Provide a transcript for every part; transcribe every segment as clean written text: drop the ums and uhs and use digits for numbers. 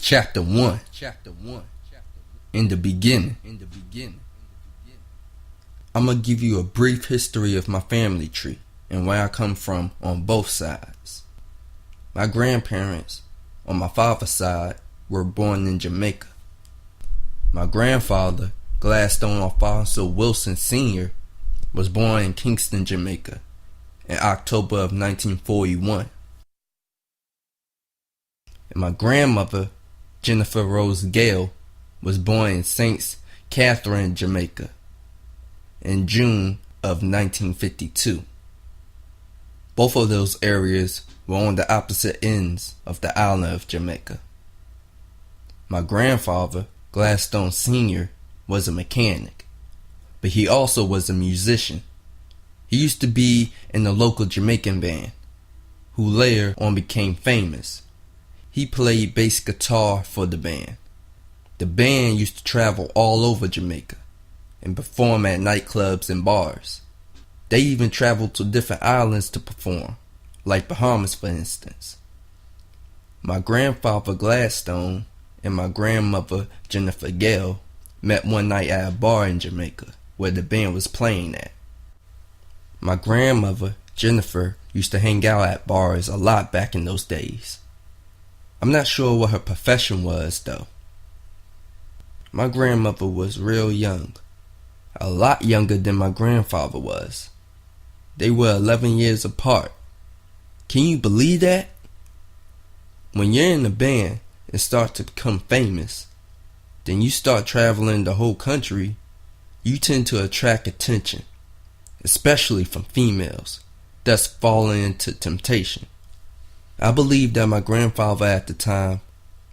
Chapter 1. In the beginning. I'm going to give you a brief history of my family tree and where I come from on both sides. My grandparents, on my father's side, were born in Jamaica. My grandfather, Gladstone Alfonso Wilson Sr., was born in Kingston, Jamaica, in October of 1941. And my grandmother, Jennifer Rose Gale, was born in St. Catherine, Jamaica, in June of 1952. Both of those areas were on the opposite ends of the island of Jamaica. My grandfather, Gladstone Sr., was a mechanic, but he also was a musician. He used to be in the local Jamaican band, who later on became famous. He played bass guitar for the band. The band used to travel all over Jamaica and perform at nightclubs and bars. They even traveled to different islands to perform, like Bahamas for instance. My grandfather Gladstone and my grandmother Jennifer Gale met one night at a bar in Jamaica where the band was playing at. My grandmother Jennifer used to hang out at bars a lot back in those days. I'm not sure what her profession was though. My grandmother was real young, a lot younger than my grandfather was. They were 11 years apart. Can you believe that? When you're in a band and start to become famous, then you start traveling the whole country, you tend to attract attention, especially from females, thus falling into temptation. I believe that my grandfather at the time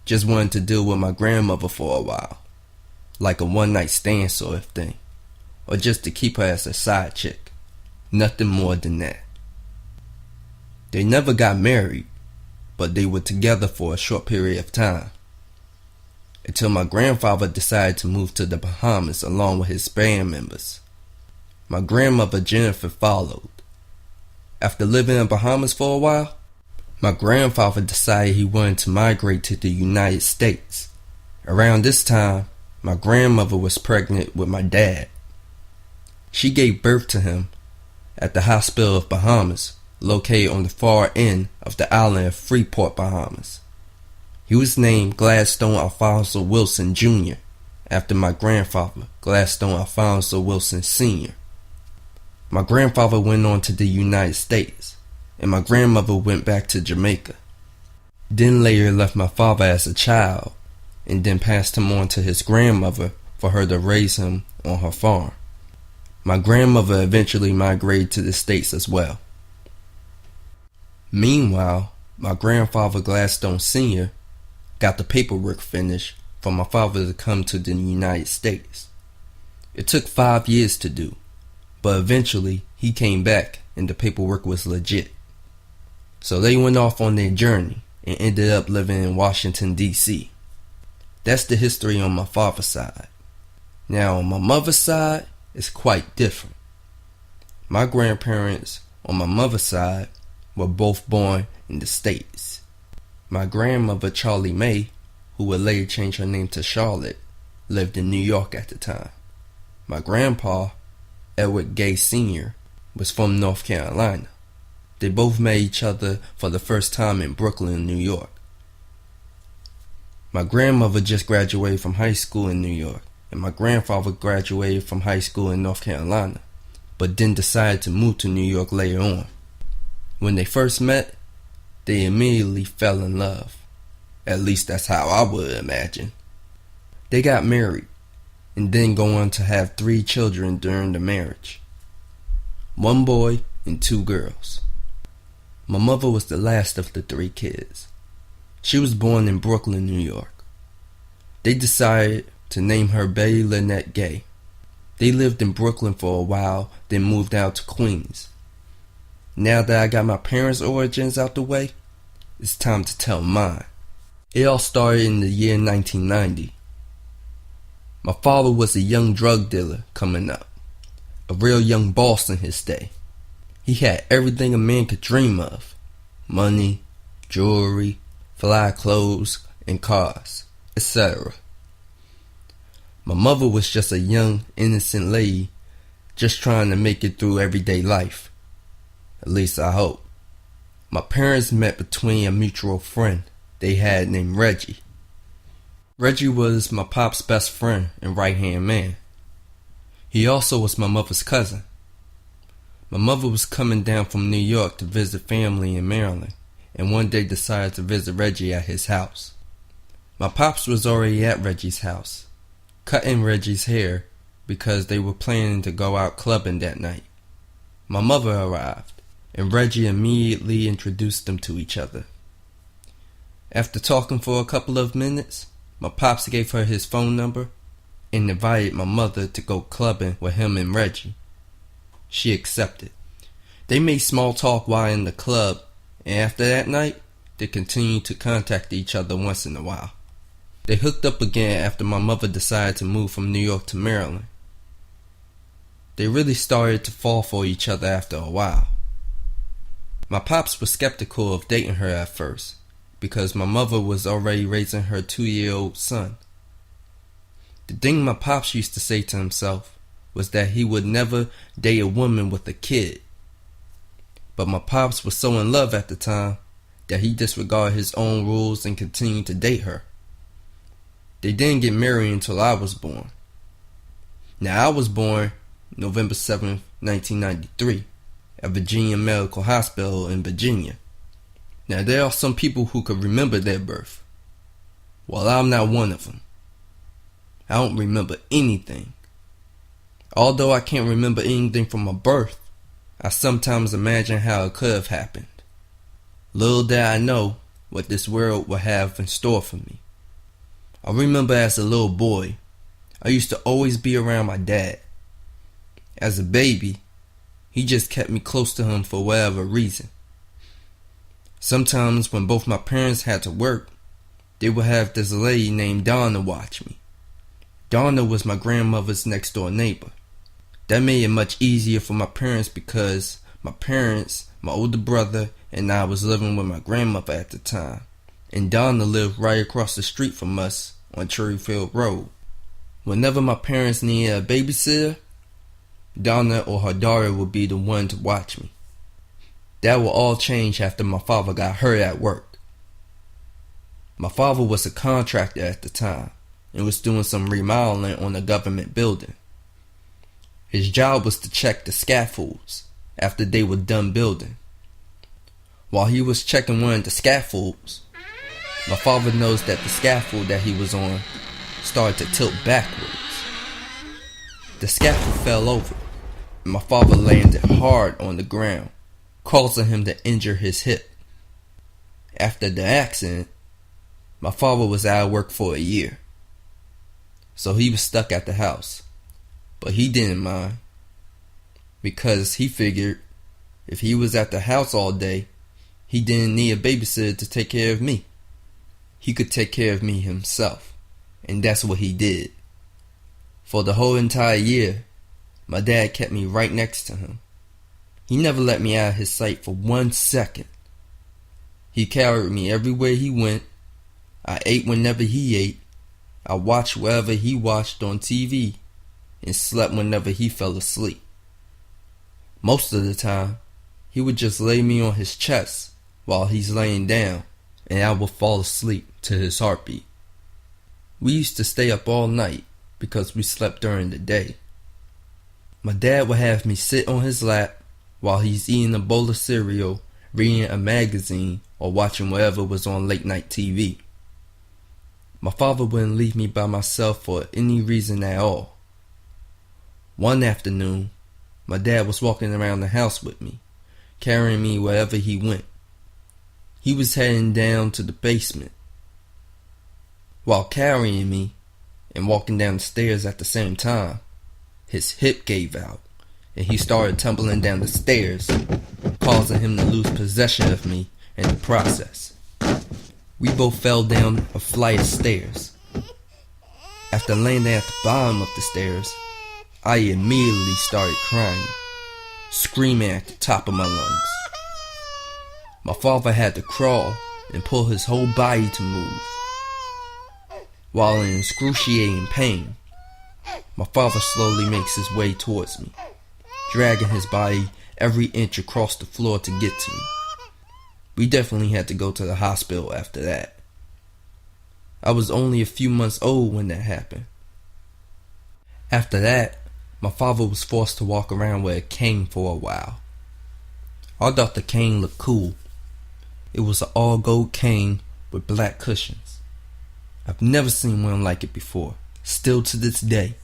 just wanted to deal with my grandmother for a while, like a one-night stand sort of thing, or just to keep her as a side chick, nothing more than that. They never got married, but they were together for a short period of time, until my grandfather decided to move to the Bahamas along with his band members. My grandmother Jennifer followed. After living in Bahamas for a while, my grandfather decided he wanted to migrate to the United States. Around this time, my grandmother was pregnant with my dad. She gave birth to him at the hospital of Bahamas, located on the far end of the island of Freeport, Bahamas. He was named Gladstone Alfonso Wilson Jr., after my grandfather, Gladstone Alfonso Wilson Sr. My grandfather went on to the United States, and my grandmother went back to Jamaica. Then later left my father as a child, and then passed him on to his grandmother for her to raise him on her farm. My grandmother eventually migrated to the States as well. Meanwhile, my grandfather Gladstone Sr. got the paperwork finished for my father to come to the United States. It took 5 years to do, but eventually he came back and the paperwork was legit. So they went off on their journey and ended up living in Washington, D.C. That's the history on my father's side. Now on my mother's side, it's quite different. My grandparents on my mother's side were both born in the States. My grandmother Charlie Mae, who would later change her name to Charlotte, lived in New York at the time. My grandpa, Edward Gay Sr., was from North Carolina. They both met each other for the first time in Brooklyn, New York. My grandmother just graduated from high school in New York, and my grandfather graduated from high school in North Carolina, but then decided to move to New York later on. When they first met, they immediately fell in love. At least that's how I would imagine. They got married, and then go on to have 3 children during the marriage. 1 boy and 2 girls. My mother was the last of the 3 kids. She was born in Brooklyn, New York. They decided to name her Betty Lynette Gay. They lived in Brooklyn for a while, then moved out to Queens. Now that I got my parents' origins out the way, it's time to tell mine. It all started in the year 1990. My father was a young drug dealer coming up, a real young boss in his day. He had everything a man could dream of: money, jewelry, fly clothes, and cars. etc. My mother was just a young, innocent lady just trying to make it through everyday life. At least I hope. My parents met between a mutual friend they had named Reggie. Reggie was my pop's best friend and right-hand man. He also was my mother's cousin. My mother was coming down from New York to visit family in Maryland, and one day decided to visit Reggie at his house. My pops was already at Reggie's house, cutting Reggie's hair because they were planning to go out clubbing that night. My mother arrived, and Reggie immediately introduced them to each other. After talking for a couple of minutes, my pops gave her his phone number and invited my mother to go clubbing with him and Reggie. She accepted. They made small talk while in the club, and after that night, they continued to contact each other once in a while. They hooked up again after my mother decided to move from New York to Maryland. They really started to fall for each other after a while. My pops was skeptical of dating her at first, because my mother was already raising her 2-year-old son. The thing my pops used to say to himself was that he would never date a woman with a kid. But my pops was so in love at the time that he disregarded his own rules and continued to date her. They didn't get married until I was born. Now I was born November 7th, 1993, at Virginia Medical Hospital in Virginia. Now there are some people who could remember their birth. Well, I'm not one of them. I don't remember anything. Although I can't remember anything from my birth, I sometimes imagine how it could have happened. Little did I know what this world would have in store for me. I remember as a little boy, I used to always be around my dad. As a baby, he just kept me close to him for whatever reason. Sometimes when both my parents had to work, they would have this lady named Donna watch me. Donna was my grandmother's next door neighbor. That made it much easier for my parents because my parents, my older brother, and I was living with my grandmother at the time. And Donna lived right across the street from us on Cherryfield Road. Whenever my parents needed a babysitter, Donna or her daughter would be the one to watch me. That will all change after my father got hurt at work. My father was a contractor at the time and was doing some remodeling on a government building. His job was to check the scaffolds after they were done building. While he was checking one of the scaffolds, my father noticed that the scaffold that he was on started to tilt backwards. The scaffold fell over, and my father landed hard on the ground, causing him to injure his hip. After the accident, my father was out of work for a year, so he was stuck at the house. But he didn't mind, because he figured if he was at the house all day, he didn't need a babysitter to take care of me. He could take care of me himself, and that's what he did. For the whole entire year, my dad kept me right next to him. He never let me out of his sight for 1 second. He carried me everywhere he went. I ate whenever he ate. I watched whatever he watched on TV, and slept whenever he fell asleep. Most of the time, he would just lay me on his chest while he's laying down, and I would fall asleep to his heartbeat. We used to stay up all night because we slept during the day. My dad would have me sit on his lap while he's eating a bowl of cereal, reading a magazine, or watching whatever was on late night TV. My father wouldn't leave me by myself for any reason at all. One afternoon, my dad was walking around the house with me, carrying me wherever he went. He was heading down to the basement. While carrying me and walking down the stairs at the same time, his hip gave out, and he started tumbling down the stairs, causing him to lose possession of me in the process. We both fell down a flight of stairs. After landing at the bottom of the stairs, I immediately started crying, screaming at the top of my lungs. My father had to crawl and pull his whole body to move. While in excruciating pain, my father slowly makes his way towards me, dragging his body every inch across the floor to get to me. We definitely had to go to the hospital after that. I was only a few months old when that happened. After that, my father was forced to walk around with a cane for a while. I thought the cane looked cool. It was an all-gold cane with black cushions. I've never seen one like it before, still to this day.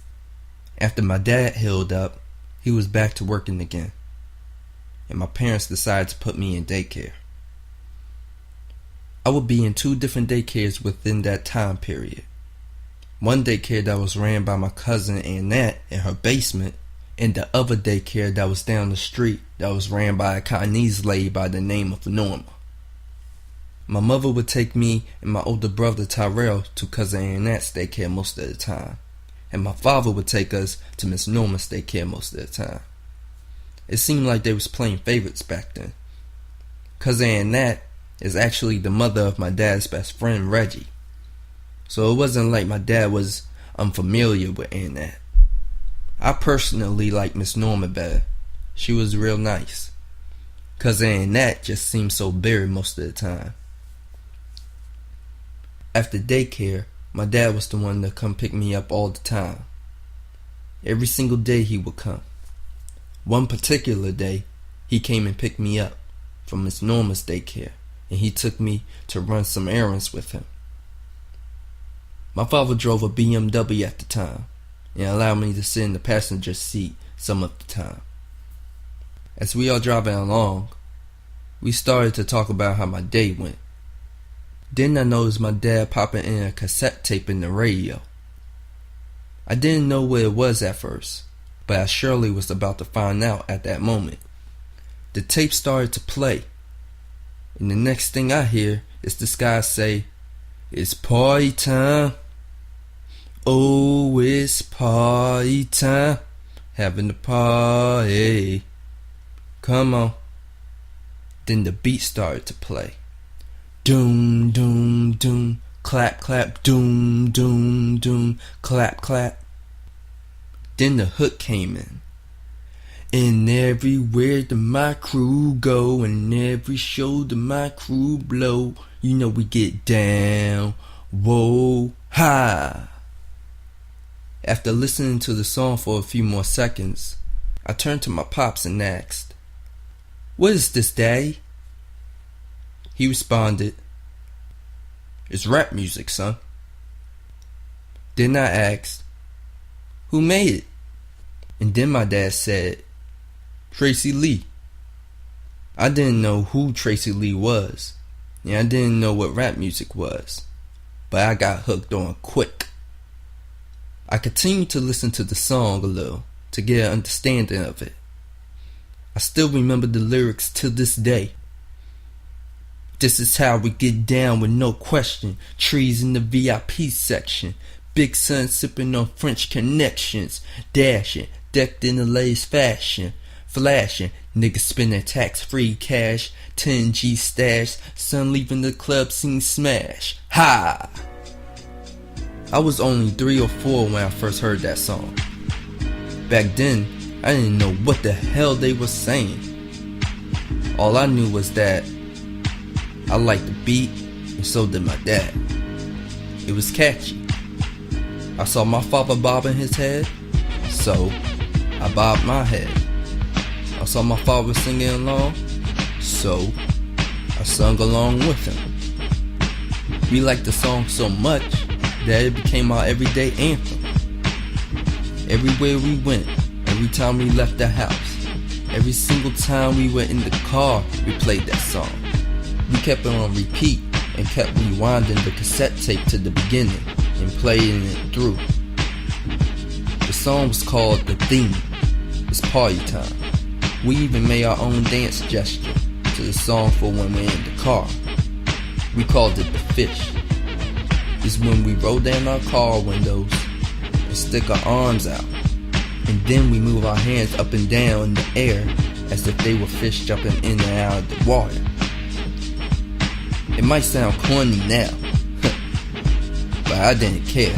After my dad healed up, he was back to working again, and my parents decided to put me in daycare. I would be in 2 different daycares within that time period. One daycare that was ran by my cousin Annette in her basement, and the other daycare that was down the street that was ran by a Chinese lady by the name of Norma. My mother would take me and my older brother Tyrell to cousin Annette's daycare most of the time, and my father would take us to Miss Norma's daycare most of the time. It seemed like they was playing favorites back then. Cousin Annette is actually the mother of my dad's best friend Reggie, so it wasn't like my dad was unfamiliar with Annette. I personally liked Miss Norma better. She was real nice. Cousin Annette just seemed so buried most of the time. After daycare, my dad was the one to come pick me up all the time. Every single day he would come. One particular day, he came and picked me up from Miss Norma's daycare, and he took me to run some errands with him. My father drove a BMW at the time, and allowed me to sit in the passenger seat some of the time. As we all driving along, we started to talk about how my day went. Then I noticed my dad popping in a cassette tape in the radio. I didn't know what it was at first, but I surely was about to find out at that moment. The tape started to play, and the next thing I hear is this guy say, "It's party time. Oh, it's party time. Having a party. Come on." Then the beat started to play. Doom, doom, doom. Clap, clap. Doom, doom, doom. Clap, clap. Then the hook came in. And everywhere that my crew go, and every show that my crew blow, you know we get down. Whoa, ha. After listening to the song for a few more seconds, I turned to my pops and asked, "What is this, Daddy?" He responded, "It's rap music, son." Then I asked, "Who made it?" And then my dad said, "Tracy Lee." I didn't know who Tracy Lee was, and I didn't know what rap music was, but I got hooked on quick. I continued to listen to the song a little to get an understanding of it. I still remember the lyrics to this day. "This is how we get down with no question. Trees in the VIP section. Big sun sipping on French connections. Dashing, decked in the latest fashion. Flashing, niggas spending tax-free cash. 10G stash, son leaving the club scene smash. Ha!" I was only 3 or 4 when I first heard that song. Back then, I didn't know what the hell they were saying. All I knew was that I liked the beat, and so did my dad. It was catchy. I saw my father bobbing his head, so I bobbed my head. I saw my father singing along, so I sung along with him. We liked the song so much that it became our everyday anthem. Everywhere we went, every time we left the house, every single time we were in the car, we played that song. We kept it on repeat and kept rewinding the cassette tape to the beginning and playing it through. The song was called The Theme. It's party time. We even made our own dance gesture to the song for when we're in the car. We called it the fish. It's when we roll down our car windows and stick our arms out, and then we move our hands up and down in the air as if they were fish jumping in and out of the water. It might sound corny now, but I didn't care.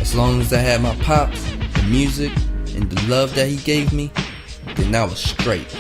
As long as I had my pops, the music, and the love that he gave me, then I was straight.